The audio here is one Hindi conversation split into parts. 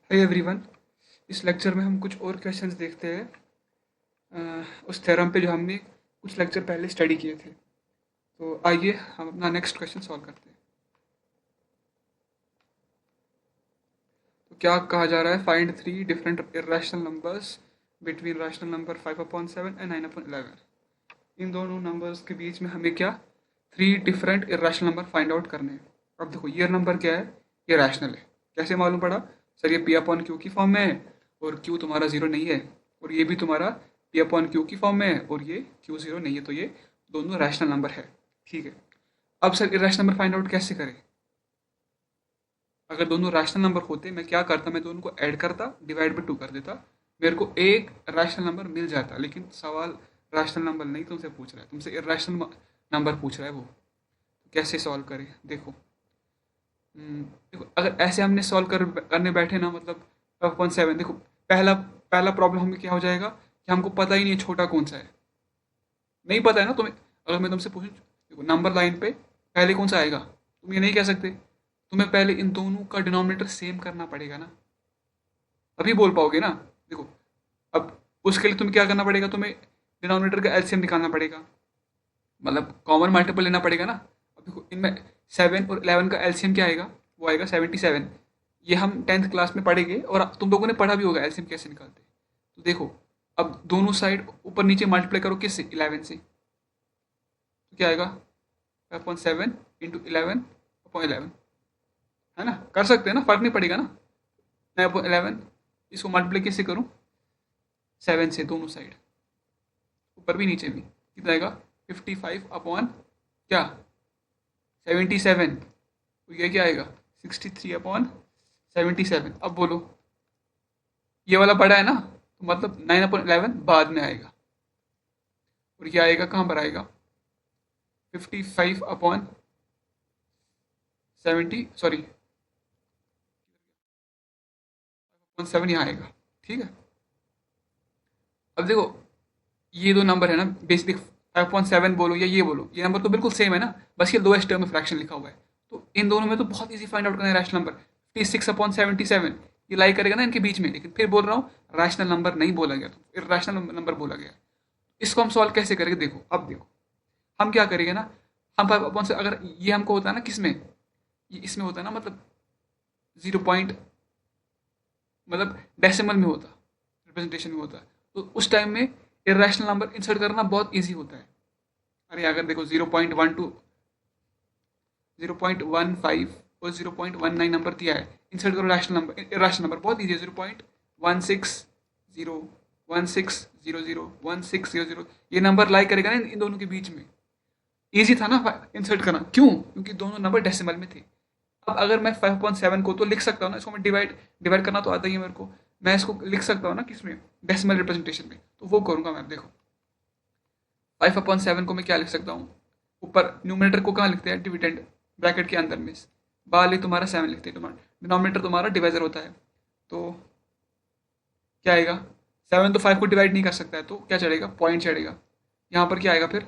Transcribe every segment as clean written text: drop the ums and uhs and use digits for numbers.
Hi everyone. इस लेक्चर में हम कुछ और क्वेश्चंस देखते हैं उस थ्योरम पे जो हमने कुछ लेक्चर पहले स्टडी किए थे। तो आइए हम अपना नेक्स्ट क्वेश्चन सॉल्व करते हैं। तो क्या कहा जा रहा है? Find three different irrational numbers between rational number 5/7 and 9/11। इन दोनों नंबर्स के बीच में हमें क्या three different irrational number find out करने हैं। अब देखो ये नंबर क्या है, ये रैशनल है। कैसे मालूम पड़ा? सर ये पी अपॉन क्यू की फॉर्म में है और क्यू तुम्हारा जीरो नहीं है, और ये भी तुम्हारा पी अपॉन क्यू की फॉर्म में है और ये क्यू जीरो नहीं है, तो ये दोनों रैशनल नंबर है। ठीक है। अब sir irrational number find out कैसे करें? अगर दोनों रैशनल नंबर होते मैं क्या करता, मैं दोनों को ऐड करता, डिवाइड बाई टू कर देता, मेरे को एक रैशनल नंबर मिल जाता। लेकिन सवाल रैशनल नंबर नहीं तुमसे पूछ रहा है, तुमसे इरेशनल नंबर पूछ रहा है। वो कैसे सॉल्व करें? देखो देखो अगर ऐसे हमने सॉल्व करने बैठे ना, मतलब 5.7, देखो पहला पहला प्रॉब्लम हमें क्या हो जाएगा कि हमको पता ही नहीं है छोटा कौन सा है। नहीं पता है ना तुम्हें। अगर मैं तुमसे पूछूं देखो नंबर लाइन पे पहले कौन सा आएगा, तुम ये नहीं कह सकते। तुम्हें पहले इन दोनों का डिनोमिनेटर सेम करना पड़ेगा ना, अभी बोल पाओगे ना। देखो अब उसके लिए तुम्हें क्या करना पड़ेगा, तुम्हें डिनोमिनेटर का एलसीएम निकालना पड़ेगा, मतलब कॉमन मल्टीपल लेना पड़ेगा ना। अब देखो इनमें 7 और 11 का एलसीएम क्या आएगा, वो आएगा 77। ये हम 10th क्लास में पढ़ेंगे और तुम लोगों ने पढ़ा भी होगा एलसीएम कैसे निकालते हैं। तो देखो अब दोनों साइड ऊपर नीचे मल्टीप्लाई करो किससे, 11 से, तो क्या आएगा 5.7 इंटू 11/11, है ना। कर सकते हैं ना, फर्क नहीं पड़ेगा ना। 9/11 इसको मल्टीप्लाई किससे करूँ, 7 से, दोनों साइड ऊपर भी नीचे भी, कितना आएगा 55 क्या 77। तो ये क्या आएगा 63/77। अब बोलो ये वाला बड़ा है ना, तो मतलब 9/11 बाद में आएगा, और ये आएगा कहाँ पर आएगा 55/70, सॉरी 7 यहाँ आएगा। ठीक है। अब देखो ये दो नंबर है ना, बेसिक 5.7 बोलो या ये बोलो, ये नंबर तो बिल्कुल सेम है ना, बस ये लोएस्ट टर्म में फ्रैक्शन लिखा हुआ है। तो इन दोनों में तो बहुत इजी फाइंड आउट करना है रैशनल नंबर। 56/77 ये लाई करेगा ना इनके बीच में, लेकिन फिर बोल रहा हूँ रैशनल नंबर नहीं बोला गया, तो इरेशनल नंबर बोला गया। इसको हम सॉल्व कैसे करेंगे? देखो अब देखो हम क्या करेंगे ना, हम 5 से अगर ये हमको होता है ना किस में, ये इसमें होता है ना, मतलब 0 पॉइंट, मतलब डेसिमल में होता, रिप्रेजेंटेशन में होता है, तो उस टाइम में इरेशनल नंबर इंसर्ट करना बहुत ईजी होता है। अरे अगर देखो 0.12, 0.15 और 0.19 नंबर दिया है, इंसर्ट करो रैशनल नंबर, रैशनल नंबर बहुत ईजी है। 0.16 1600 ये नंबर लाई करेगा ना इन दोनों के बीच में, ईजी था ना इंसर्ट करना। क्यों? क्योंकि दोनों नंबर डेसिमल में थे। अब अगर मैं 5.7 को तो लिख सकता हूँ ना, इसको मैं डिवाइड डिवाइड करना तो आता ही है मेरे को, मैं इसको लिख सकता हूँ ना किसमें, डेसिमल रिप्रेजेंटेशन में, तो वो करूँगा मैं। देखो 5/7 को मैं क्या लिख सकता हूँ, ऊपर न्यूमिनेटर को कहाँ लिखते हैं, डिविडेंड ब्रैकेट के अंदर में, बाहर तुम्हारा 7 लिखते हैं, तुम्हारा डिनोमिनेटर तुम्हारा डिवाइजर होता है। तो क्या आएगा, 7 तो 5 को डिवाइड नहीं कर सकता है, तो क्या चढ़ेगा, पॉइंट चढ़ेगा। यहाँ पर क्या आएगा फिर,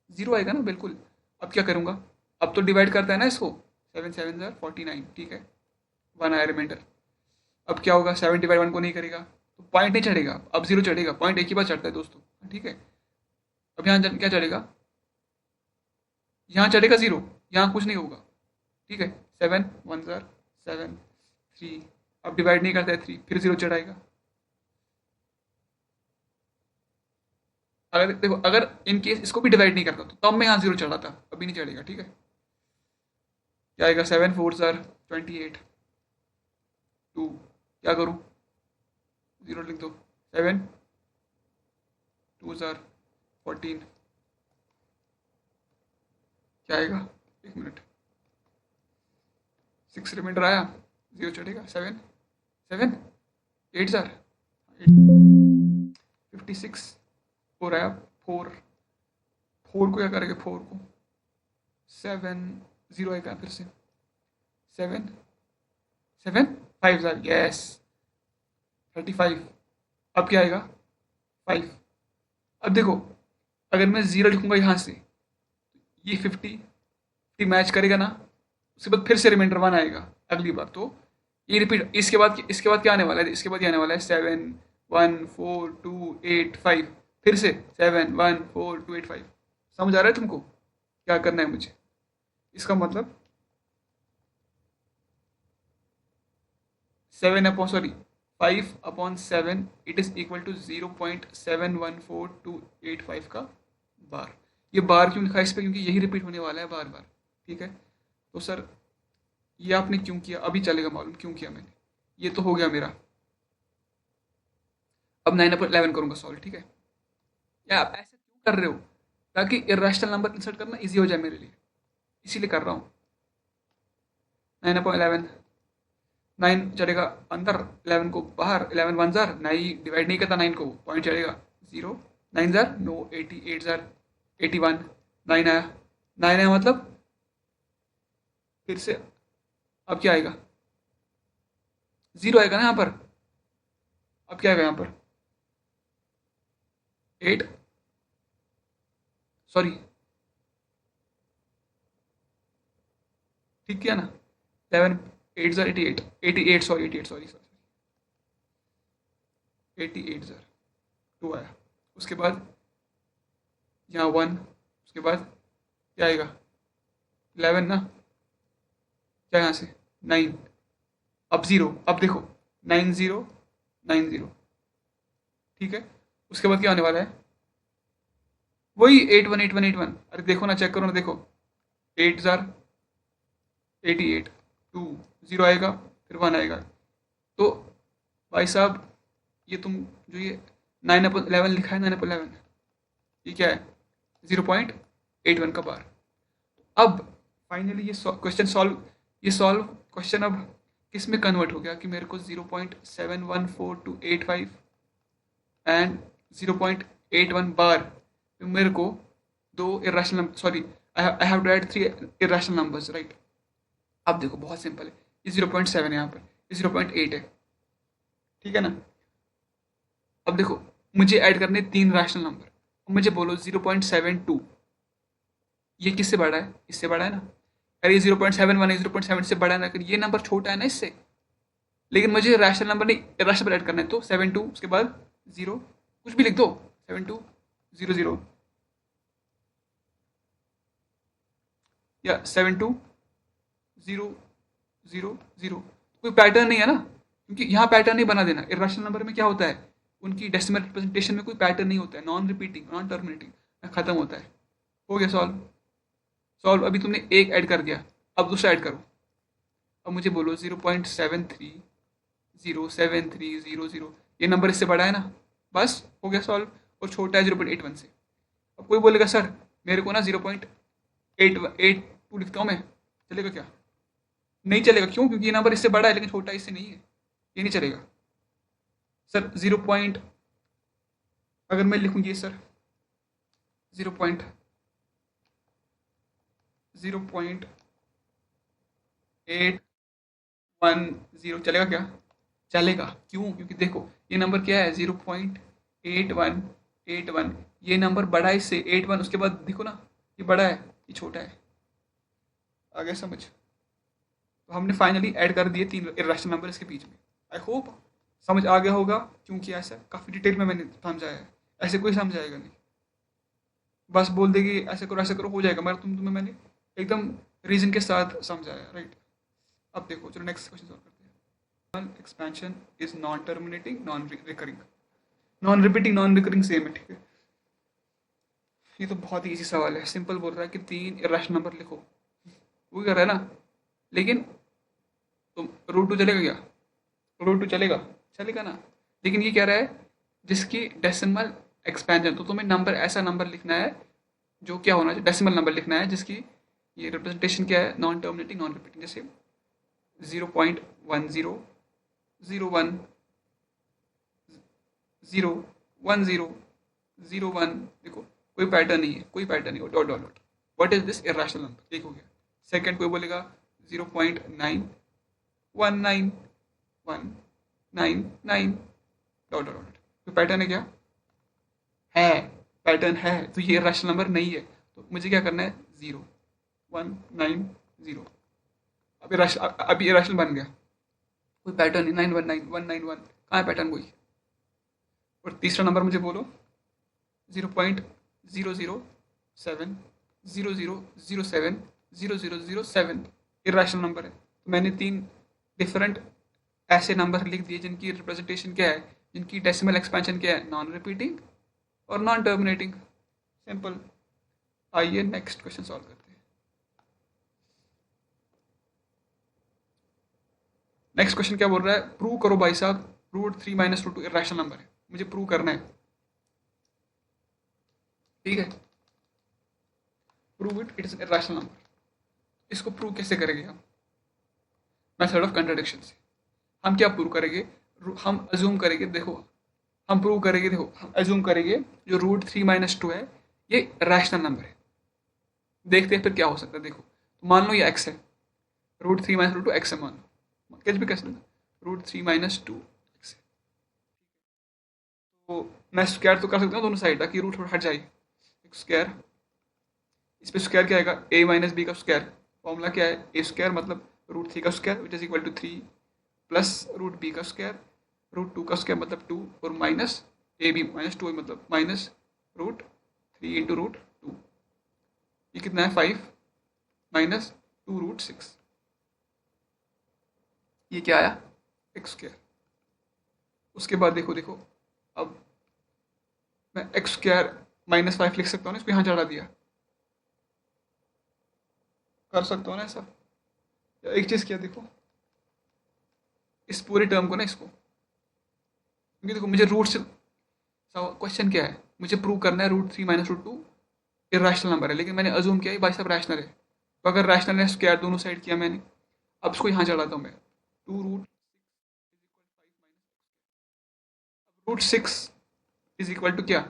जीरो आएगा ना, बिल्कुल। अब क्या करूँगा, अब तो डिवाइड करता है ना इसको, 7 7 49, ठीक है, 1 आया रिमाइंडर। अब क्या होगा, 7/1 को नहीं करेगा तो पॉइंट नहीं चढ़ेगा, अब जीरो चढ़ेगा। पॉइंट एक ही बार चढ़ता है दोस्तों, ठीक है। अब यहाँ क्या चढ़ेगा, यहाँ चढ़ेगा जीरो, यहाँ कुछ नहीं होगा, ठीक है। 7 1 7 अब डिवाइड नहीं करता है 3, फिर जीरो चढ़ाएगा। अगर देखो अगर इन केस इसको भी डिवाइड नहीं करता तो तब मैं यहाँ जीरो चढ़ाता, अभी नहीं चढ़ेगा, ठीक है। क्या आएगा, 7 4 28, 2, क्या करूँ, जीरो लिख दो, 7 2 14, क्या आएगा, एक मिनट, 6 रिमाइंडर आया, जीरो चढ़ेगा, 7 7 8 56, 4 आया, 4 4 को क्या करेंगे, 4 को 7 जीरो आएगा फिर से, 7 7 5 यस 35। अब क्या आएगा 5। अब देखो अगर मैं जीरो लिखूंगा यहाँ से, ये 50 मैच करेगा ना, उसके बाद फिर से रिमाइंडर 1 आएगा अगली बार, तो ये रिपीट, इसके बाद क्या आने वाला है, इसके बाद ये आने वाला है 7 1 4 2 8 5, फिर से 7 1 4 2 8 5। समझ आ रहा है तुमको क्या करना है मुझे? इसका मतलब 5/7 इट इज इक्वल टू 0.714285 का बार। ये बार क्यों लिखा है इस पे? क्योंकि यही रिपीट होने वाला है बार बार। ठीक है, तो सर ये आपने क्यों किया अभी चलेगा मालूम क्यों किया मैंने। ये तो हो गया मेरा। अब 9/11 करूंगा सॉल्व। ठीक है, या आप ऐसे क्यों कर रहे हो? ताकि इरेशनल नंबर इंसर्ट करना इजी हो जाए मेरे लिए, इसीलिए कर रहा हूँ। 9/11, 9 चलेगा अंदर, 11 को बाहर। 11 वन जार, नहीं डिवाइड नहीं करता 9 को, पॉइंट चलेगा 0। 9 जार नो, 88 जार 81, 9 आया। 9 आया मतलब फिर से अब क्या आएगा? 0 आएगा ना यहाँ पर। अब क्या आएगा यहाँ पर? 8, सॉरी ठीक किया ना? 11 8 jar 88, 88 sorry 88 sorry sorry 88 jar 2 आया। उसके बाद यहाँ 1, उसके बाद क्या आएगा? 11 ना, क्या यहाँ से 9, अब 0। अब देखो 9090, ठीक है। उसके बाद क्या आने वाला है? वही 818181। अरे देखो ना, चेक करो ना, देखो 8 जार 88, 2 0 आएगा, फिर 1 आएगा। तो भाई साहब ये तुम जो ये 9/11 लिखा है, 9/11 ये क्या है? 0.81 का बार। अब फाइनली ये क्वेश्चन सॉल्व, ये सॉल्व क्वेश्चन अब किस में कन्वर्ट हो गया कि मेरे को 0.714285 एंड 0.81 बार में मेरे को दो irrational number, sorry I have to add 3 irrational numbers, right. अब देखो बहुत सिंपल है, ये 0.7 है यहाँ पर, ये 0.8 है, ठीक है ना। अब देखो मुझे ऐड करने 3 रैशनल नंबर, मुझे बोलो 0.72 ये किससे बड़ा है? इससे बड़ा है ना। अरे ये 0.71 है, 0.7 से बड़ा है ना, लेकिन ये नंबर छोटा है ना इससे। लेकिन मुझे रैशनल नंबर नहीं रैशनल ऐड करना है, तो 72 उसके बाद 0, कुछ भी लिख दो, 7200 या 720000। कोई पैटर्न नहीं है ना, क्योंकि यहाँ पैटर्न नहीं बना देना। इरेशनल नंबर में क्या होता है, उनकी डेसिमल रिप्रेजेंटेशन में कोई पैटर्न नहीं होता है, नॉन रिपीटिंग नॉन टर्मिनेटिंग खत्म होता है। हो गया सॉल्व। सॉल्व, अभी तुमने एक ऐड कर दिया, अब दूसरा ऐड करो। अब मुझे बोलो 0.730730, ये नंबर इससे बड़ा है ना, बस हो गया सॉल्व। और छोटा है 0.81 से। अब कोई बोलेगा सर मेरे को ना 0.882 लिखता हूँ मैं, चलेगा क्या? नहीं चलेगा। क्यों? क्योंकि ये नंबर इससे बड़ा है लेकिन छोटा इससे नहीं है, ये नहीं चलेगा सर। 0 पॉइंट अगर मैं लिखूँ ये सर 0.0.810 चलेगा क्या? चलेगा। क्यों? क्योंकि देखो ये नंबर क्या है, 0.8181, ये नंबर बड़ा है इससे 81, उसके बाद देखो ना ये बड़ा है ये छोटा है। आ गया समझ? तो हमने फाइनली ऐड कर दिए 3 इरेशनल नंबर इसके बीच में। आई होप समझ आ गया होगा, क्योंकि ऐसा काफ़ी डिटेल में मैंने समझाया है, ऐसे कोई समझाएगा नहीं। बस बोल देगी ऐसे करो हो जाएगा, मगर तुम्हें मैंने एकदम रीजन के साथ समझाया, राइट। अब देखो चलो नेक्स्ट क्वेश्चन सॉल्व करते हैं। Expansion is non terminating non recurring, non repeating non recurring same है, ठीक है। ये तो बहुत ही इजी सवाल है, सिंपल बोल रहा है कि 3 इरेशनल नंबर लिखो, वो कर रहा है ना। लेकिन तुम √2 चलेगा क्या? √2 चलेगा, चलेगा ना। लेकिन ये कह रहा है जिसकी डेसिमल एक्सपेंशन, तो तुम्हें नंबर ऐसा नंबर लिखना है जो क्या होना चाहिए, डेसिमल नंबर लिखना है जिसकी ये रिप्रेजेंटेशन क्या है, नॉन टर्मिनेटिंग नॉन रिपीटिंग। जैसे 0.1001 01001, देखो कोई पैटर्न नहीं है, कोई पैटर्न नहीं हो, dot dot dot. What is this irrational number, एक हो गया। सेकंड कोई बोलेगा 0.919199 डॉट डॉट डॉट, कोई पैटर्न है क्या? है, पैटर्न है, तो ये इरेशनल नंबर नहीं है। तो मुझे क्या करना है, 0190। अब इरेशनल बन गया। कोई पैटर्न नहीं, 919 191 कहाँ है पैटर्न कोई। और तीसरा नंबर मुझे बोलो, 0.007 इरेशनल नंबर है। तो मैंने तीन डिफरेंट ऐसे नंबर लिख दिए जिनकी रिप्रेजेंटेशन क्या है, जिनकी डेसिमल एक्सपेंशन क्या है, नॉन रिपीटिंग और नॉन टर्मिनेटिंग। सिंपल। आइए नेक्स्ट क्वेश्चन सॉल्व करते हैं। नेक्स्ट क्वेश्चन क्या बोल रहा है, प्रूव करो भाई साहब √3 - √2 इरेशनल नंबर है, मुझे प्रूव करना है। ठीक है, prove it, it is irrational number. इसको प्रूव कैसे करेंगे हम, मेथड ऑफ कंट्राडिक्शन से। हम क्या प्रूव करेंगे, हम अज्यूम करेंगे, देखो हम प्रूव करेंगे, देखो हम अज्यूम करेंगे जो √3 - 2 है ये रैशनल नंबर है। देखते हैं फिर क्या हो सकता है। देखो तो मान लो ये x है, √3 - √2 x है, मान लो कैसे भी कर सकते, √3 - 2 x है। तो मैं स्क्वायर तो कर सकता हूँ दोनों साइड, ताकि रूट हट जाए। स्क्वायर, इस पे स्क्वायर क्या आएगा, a - b का स्क्वायर। फॉर्मूला क्या है, a² मतलब √3 का square which is equal to 3 plus √b का स्क्वायर, √2 का स्क्वायर मतलब 2 और माइनस ab -2 मतलब माइनस √3 इंटू √2। ये कितना है 5 माइनस 2 √6, ये क्या आया x²। उसके बाद देखो देखो, अब मैं x² -5 लिख सकता हूँ ना, इसको यहाँ चढ़ा दिया, कर सकता हूँ ना ऐसा। एक चीज़ क्या, देखो इस पूरे टर्म को ना, इसको, क्योंकि देखो मुझे रूट से क्वेश्चन क्या है, मुझे प्रूव करना है √3 - √2 इरेशनल नंबर है, लेकिन मैंने अज्यूम किया भाई साहब रैशनल है। तो अगर रैशनल है, स्क्वायर दोनों साइड किया मैंने, अब इसको यहाँ चढ़ाता हूँ मैं, 2√6 इज इक्वल टू क्या,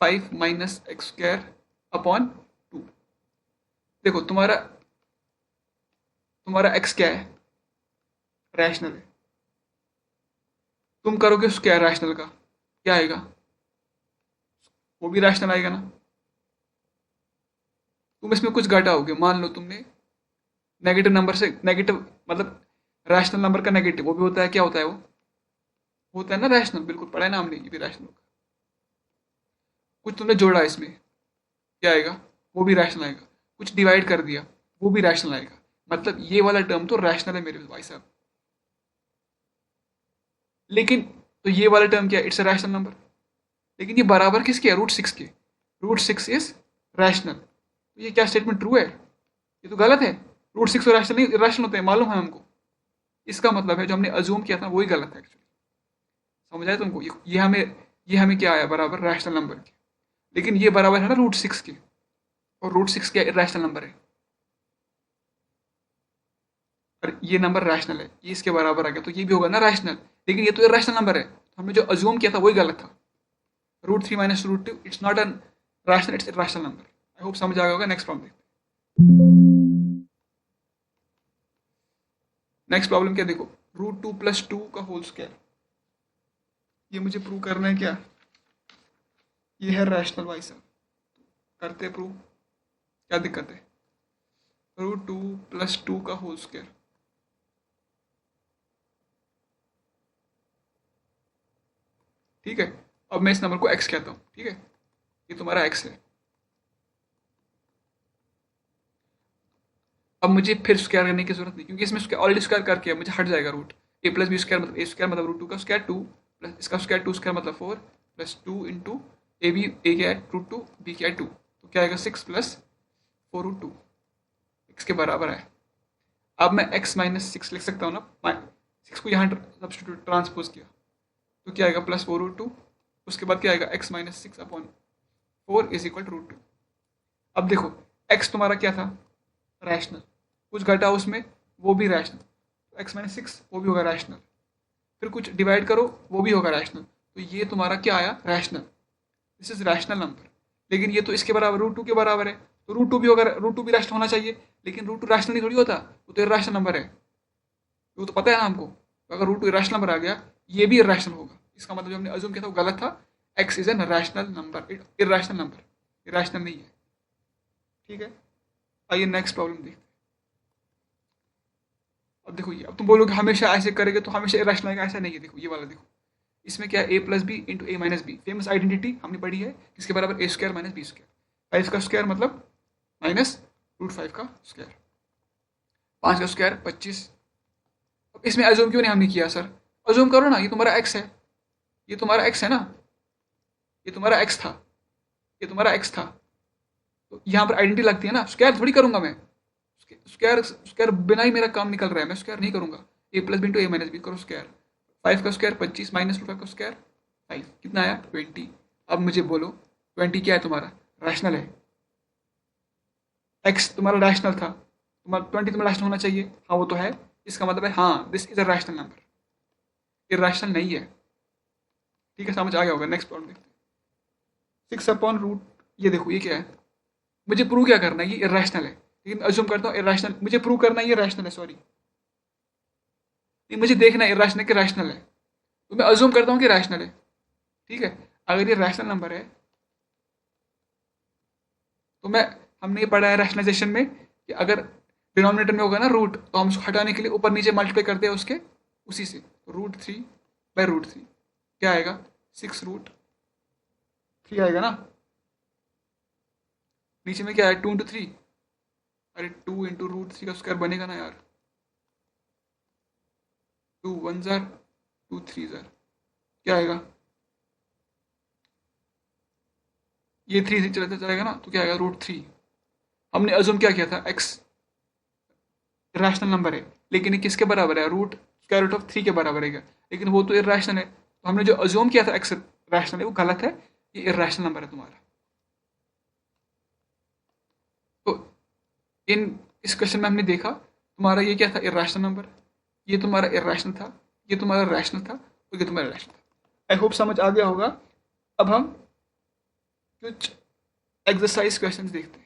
5 माइनस x² अपॉन 2। देखो तुम्हारा तुम्हारा x क्या है, रैशनल है। तुम करोगे स्क्वायर रैशनल का, क्या आएगा, वो भी रैशनल आएगा ना। तुम इसमें कुछ घटाओगे, मान लो तुमने नेगेटिव नंबर से, नेगेटिव मतलब रैशनल नंबर का नेगेटिव, वो भी होता है, क्या होता है वो होता है ना रैशनल, बिल्कुल पढ़ा है ना हमने, ये भी रैशनल होगा। कुछ तुमने जोड़ा इसमें, क्या आएगा, वो भी रैशनल आएगा। कुछ डिवाइड कर दिया, वो भी रैशनल आएगा। मतलब ये वाला टर्म तो रैशनल है मेरे भाई साहब। लेकिन तो ये वाला टर्म क्या है, इट्स अ रैशनल नंबर। लेकिन ये बराबर किसके है, √6 के। √6 इज रैशनल। तो ये क्या स्टेटमेंट ट्रू है, ये तो गलत है। √6 रैशनल नहीं, रैशनल होते हैं, मालूम है हमको। इसका मतलब है जो हमने अज्यूम किया था वही गलत है एक्चुअली। समझ आया तुमको, ये हमें क्या आया, बराबर रैशनल नंबर के। लेकिन ये बराबर है ना √6 के, और √6 क्या रैशनल नंबर है, और ये नंबर रैशनल है, ये इसके बराबर आ गया, तो ये भी होगा ना रैशनल। लेकिन ये तो इरेशनल नंबर है, तो हमने जो अज्यूम किया था वही गलत था। √3 - √2 it's not an rational, it's irrational number. I hope समझ आ गया होगा। नेक्स्ट प्रॉब्लम देखते हैं। नेक्स्ट प्रॉब्लम क्या, देखो √2 + 2 का होल स्क्वायर, ये मुझे प्रूव करना है क्या, ये है रैशनल भाई साहब। करते प्रूव, क्या दिक्कत है, √2 + 2 का होल स्क्वायर। ठीक है, अब मैं इस नंबर को x कहता हूँ। ठीक है, ये तुम्हारा x है। अब मुझे फिर स्क्वायर करने की जरूरत नहीं, क्योंकि इसमें ऑलरेडी स्क्वायर करके मुझे हट जाएगा रूट। a + b² मतलब a² मतलब √2 का स्क्वायर 2 प्लस इसका स्क्वायर 2² मतलब 4 प्लस 2 इंटू a क्या है √2, b क्या है 2, तो क्या आएगा 6 प्लस 4√2 x के बराबर है। अब मैं x - 6 लिख सकता हूँ ना, 6 को यहाँ सब्सटीट्यूट ट्रांसपोज किया, तो क्या आएगा प्लस 4√2। उसके बाद क्या आएगा x - 6 upon 4 is equal to √2। अब देखो x तुम्हारा क्या था, रैशनल, कुछ घटा उसमें, वो भी रैशनल, तो x - 6 वो भी होगा रैशनल। फिर कुछ डिवाइड करो, वो भी होगा रैशनल। तो ये तुम्हारा क्या आया, rational. This is rational number. लेकिन ये तो इसके बराबर √2 के बराबर है, तो √2 भी होगा, √2 भी रैशनल होना चाहिए। लेकिन √2 रैशनल नहीं थोड़ी होता, वो तो इरेशनल नंबर है, वो तो पता है ना हमको। तो अगर √2 इरेशनल नंबर आ गया, ये भी इरेशनल होगा। इसका मतलब जो हमने अज्यूम किया था वो गलत था। x is an rational number, irrational number, irrational नहीं है। ठीक है, आइए नेक्स्ट प्रॉब्लम देखते हैं। अब अब देखो ये, अब तुम बोलोगे हमेशा ऐसे करेंगे तो हमेशा इरेशनल आएगा, ऐसा नहीं है। देखो ये वाला देखो, इसमें क्या है, ए प्लस बी इंटू ए माइनस बी, फेमस आइडेंटिटी हमने पढ़ी है, किसके बराबर, ए स्क्वायर माइनस बी स्क्वायर। 5 का स्क्वायर मतलब माइनस रूट 5 का स्क्वायर, 5 का स्क्वायर 25। अब इसमें अजूम क्यों नहीं हमने किया सर, अजूम करो ना, ये तुम्हारा एक्स है, ये तुम्हारा एक्स है ना, ये तुम्हारा एक्स था, ये तुम्हारा एक्स था, तो यहाँ पर आइडेंटिटी लगती है ना, स्क्वायर थोड़ी करूंगा मैं, स्क्वायर स्क्वायर बिना ही मेरा काम निकल रहा है, मैं स्क्वायर नहीं करूंगा। ए प्लस बी इंटू ए माइनस बी करो स्क्वायर, 5 का स्क्वायर 25 माइनस रूट 5 का स्क्वायर 5, कितना आया 20। अब मुझे बोलो 20 क्या है तुम्हारा, रैशनल है, एक्स तुम्हारा रैशनल था, तुम्हारा 20 तुम्हारा रैशनल होना चाहिए, हाँ वो तो है, इसका मतलब है हाँ this is a rational number, ये रैशनल नहीं है। ठीक है, समझ आ गया होगा। नेक्स्ट प्रॉब्लम देखते हैं, 6 अपॉन रूट, ये देखो ये क्या है, मुझे प्रूव क्या करना है, ये इरेशनल है, लेकिन अज्यूम करता हूँ इरेशनल, मुझे प्रूव करना है ये रैशनल है, सॉरी, मुझे देखना है इरेशनल कि रैशनल है, तो मैं अज्यूम करता हूँ कि रैशनल है। ठीक है, अगर ये रैशनल नंबर है तो मैं, हमने ये पढ़ा है रैशनलाइजेशन में कि अगर डिनोमिनेटर में होगा ना रूट, तो हम उसको हटाने के लिए ऊपर नीचे मल्टीप्लाई करते हैं उसके, उसी से, रूट 3 बाई रूट 3 क्या आएगा, 6 रूट 3 आएगा ना, नीचे में क्या है 2 इंटू 3, अरे 2 इंटू रूट 3 का स्क्वायर बनेगा ना यार, 2 1 जार 2 3 जार, क्या आएगा, ये 3 से चलता जाएगा ना, तो क्या आएगा रूट 3। हमने अजूम क्या किया था, एक्स रैशनल नंबर है, लेकिन ये किसके बराबर है, रूट स्क्वायर रूट ऑफ 3 के बराबर है, लेकिन वो तो इरेशनल है, तो हमने जो अजूम किया था एक्स रैशनल है वो गलत है, ये इरेशनल नंबर है तुम्हारा। तो इन इस क्वेश्चन में हमने देखा तुम्हारा ये क्या था, इरेशनल नंबर, ये तुम्हारा इरेशनल था, ये तुम्हारा रैशनल था, और ये तुम्हारा रैशनल था। आई होप समझ आ गया होगा। अब हम कुछ एक्सरसाइज क्वेश्चंस देखते हैं।